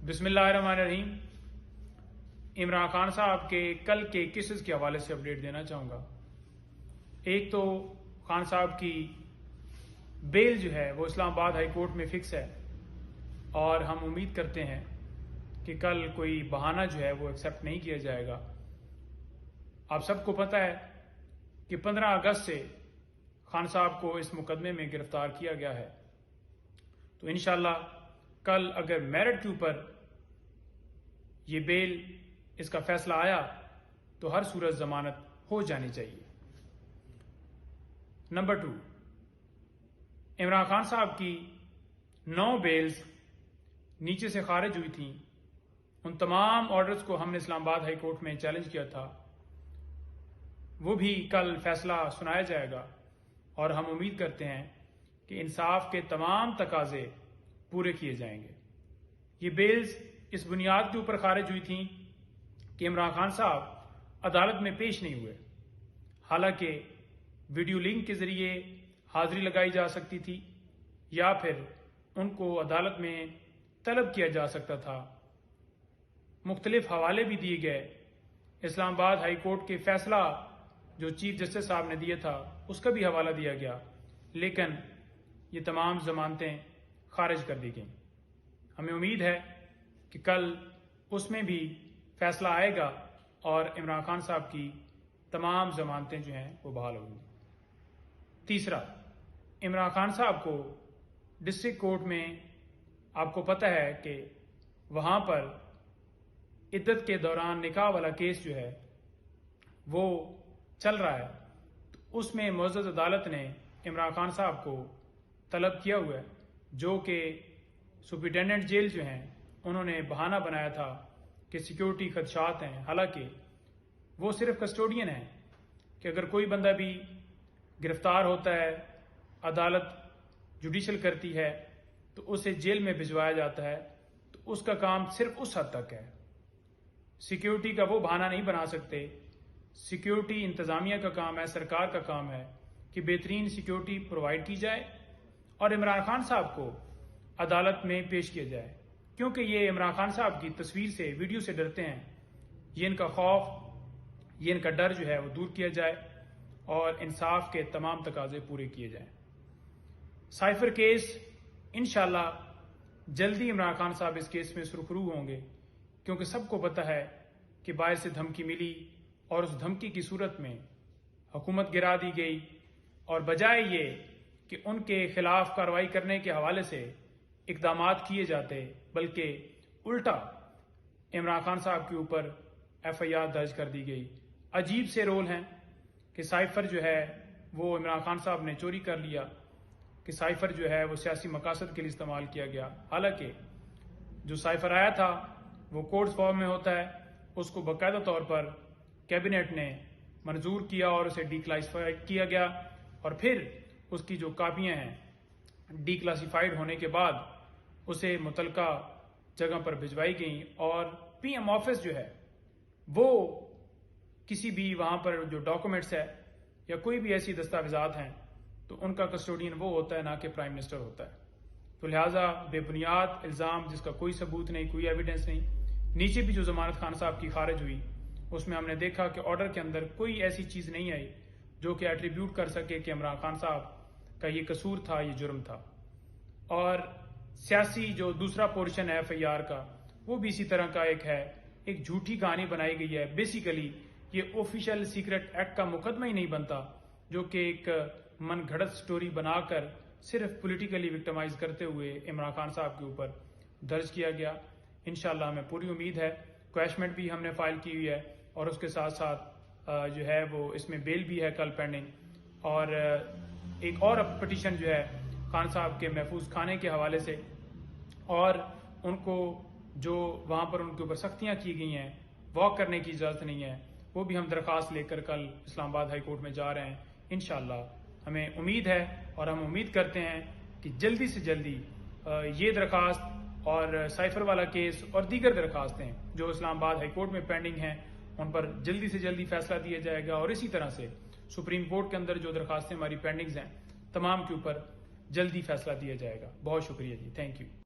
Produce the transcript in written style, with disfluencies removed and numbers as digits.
بسم اللہ الرحمن الرحیم۔ عمران خان صاحب کے کل کے کیسز کے حوالے سے اپڈیٹ دینا چاہوں گا۔ ایک تو خان صاحب کی بیل جو ہے وہ اسلام آباد ہائی کورٹ میں فکس ہے، اور ہم امید کرتے ہیں کہ کل کوئی بہانہ جو ہے وہ ایکسیپٹ نہیں کیا جائے گا۔ آپ سب کو پتہ ہے کہ 15 اگست سے خان صاحب کو اس مقدمے میں گرفتار کیا گیا ہے، تو انشاءاللہ کل اگر میرٹ کے اوپر یہ بیل اس کا فیصلہ آیا تو ہر صورت ضمانت ہو جانی چاہیے۔ نمبر 2، عمران خان صاحب کی 9 بیلز نیچے سے خارج ہوئی تھیں، ان تمام آرڈرز کو ہم نے اسلام آباد ہائی کورٹ میں چیلنج کیا تھا، وہ بھی کل فیصلہ سنایا جائے گا، اور ہم امید کرتے ہیں کہ انصاف کے تمام تقاضے پورے کیے جائیں گے۔ یہ بیلز اس بنیاد کے اوپر خارج ہوئی تھیں کہ عمران خان صاحب عدالت میں پیش نہیں ہوئے، حالانکہ ویڈیو لنک کے ذریعے حاضری لگائی جا سکتی تھی، یا پھر ان کو عدالت میں طلب کیا جا سکتا تھا۔ مختلف حوالے بھی دیے گئے، اسلام آباد ہائی کورٹ کے فیصلہ جو چیف جسٹس صاحب نے دیا تھا اس کا بھی حوالہ دیا گیا، لیکن یہ تمام ضمانتیں خارج کر دی گئیں۔ ہمیں امید ہے کہ کل اس میں بھی فیصلہ آئے گا اور عمران خان صاحب کی تمام ضمانتیں جو ہیں وہ بحال ہوں گی۔ تیسرا، عمران خان صاحب کو ڈسٹرکٹ کورٹ میں آپ کو پتہ ہے کہ وہاں پر عدت کے دوران نکاح والا کیس جو ہے وہ چل رہا ہے، تو اس میں معزز عدالت نے عمران خان صاحب کو طلب کیا ہوا ہے، جو کہ سپرنٹینڈنٹ جیل جو ہیں انہوں نے بہانہ بنایا تھا کہ سیکیورٹی خدشات ہیں، حالانکہ وہ صرف کسٹوڈین ہیں کہ اگر کوئی بندہ بھی گرفتار ہوتا ہے، عدالت جوڈیشل کرتی ہے تو اسے جیل میں بھجوایا جاتا ہے، تو اس کا کام صرف اس حد تک ہے۔ سیکیورٹی کا وہ بہانہ نہیں بنا سکتے۔ سیکیورٹی انتظامیہ کا کام ہے، سرکار کا کام ہے کہ بہترین سیکیورٹی پرووائڈ کی جائے اور عمران خان صاحب کو عدالت میں پیش کیا جائے، کیونکہ یہ عمران خان صاحب کی تصویر سے، ویڈیو سے ڈرتے ہیں۔ یہ ان کا خوف، یہ ان کا ڈر جو ہے وہ دور کیا جائے اور انصاف کے تمام تقاضے پورے کیے جائیں۔ سائفر کیس انشاءاللہ جلدی عمران خان صاحب اس کیس میں سرخرو ہوں گے، کیونکہ سب کو پتہ ہے کہ باعث سے دھمکی ملی اور اس دھمکی کی صورت میں حکومت گرا دی گئی، اور بجائے یہ کہ ان کے خلاف کارروائی کرنے کے حوالے سے اقدامات کیے جاتے، بلکہ الٹا عمران خان صاحب کے اوپر FIR درج کر دی گئی۔ عجیب سے رول ہیں کہ سائفر جو ہے وہ عمران خان صاحب نے چوری کر لیا، کہ سائفر جو ہے وہ سیاسی مقاصد کے لیے استعمال کیا گیا، حالانکہ جو سائفر آیا تھا وہ کوڈ فارم میں ہوتا ہے، اس کو باقاعدہ طور پر کیبنٹ نے منظور کیا اور اسے ڈی کلاسیفائی کیا گیا، اور پھر اس کی جو کاپیاں ہیں ڈی کلاسیفائڈ ہونے کے بعد اسے متعلقہ جگہ پر بھجوائی گئیں، اور PM آفس جو ہے وہ کسی بھی وہاں پر جو ڈاکومنٹس ہے یا کوئی بھی ایسی دستاویزات ہیں تو ان کا کسٹوڈین وہ ہوتا ہے، نہ کہ پرائم منسٹر ہوتا ہے۔ تو لہٰذا بے بنیاد الزام جس کا کوئی ثبوت نہیں، کوئی ایویڈنس نہیں۔ نیچے بھی جو ضمانت خان صاحب کی خارج ہوئی اس میں ہم نے دیکھا کہ آرڈر کے اندر کوئی ایسی چیز نہیں آئی جو کہ ایٹریبیوٹ کر سکے کہ عمران خان صاحب کا یہ قصور تھا، یہ جرم تھا۔ اور سیاسی جو دوسرا پورشن ہے FIR کا، وہ بھی اسی طرح کا ایک جھوٹی کہانی بنائی گئی ہے۔ بیسیکلی یہ آفیشیل سیکرٹ ایکٹ کا مقدمہ ہی نہیں بنتا، جو کہ ایک من گھڑت سٹوری بنا کر صرف پولیٹیکلی وکٹمائز کرتے ہوئے عمران خان صاحب کے اوپر درج کیا گیا۔ انشاءاللہ ہمیں پوری امید ہے، کویشمنٹ بھی ہم نے فائل کی ہوئی ہے، اور اس کے ساتھ ساتھ جو ہے وہ اس میں بیل بھی ہے کل پینڈنگ، اور ایک اور پٹیشن جو ہے خان صاحب کے محفوظ کھانے کے حوالے سے، اور ان کو جو وہاں پر ان کے اوپر سختیاں کی گئی ہیں، واک کرنے کی اجازت نہیں ہے، وہ بھی ہم درخواست لے کر کل اسلام آباد ہائی کورٹ میں جا رہے ہیں۔ انشاءاللہ ہمیں امید ہے اور ہم امید کرتے ہیں کہ جلدی سے جلدی یہ درخواست اور سائفر والا کیس اور دیگر درخواستیں جو اسلام آباد ہائی کورٹ میں پینڈنگ ہیں ان پر جلدی سے جلدی فیصلہ دیا جائے گا، اور اسی طرح سے سپریم کورٹ کے اندر جو درخواستیں ہماری پینڈنگز ہیں تمام کے اوپر جلدی فیصلہ دیا جائے گا۔ بہت شکریہ جی، تھینک یو۔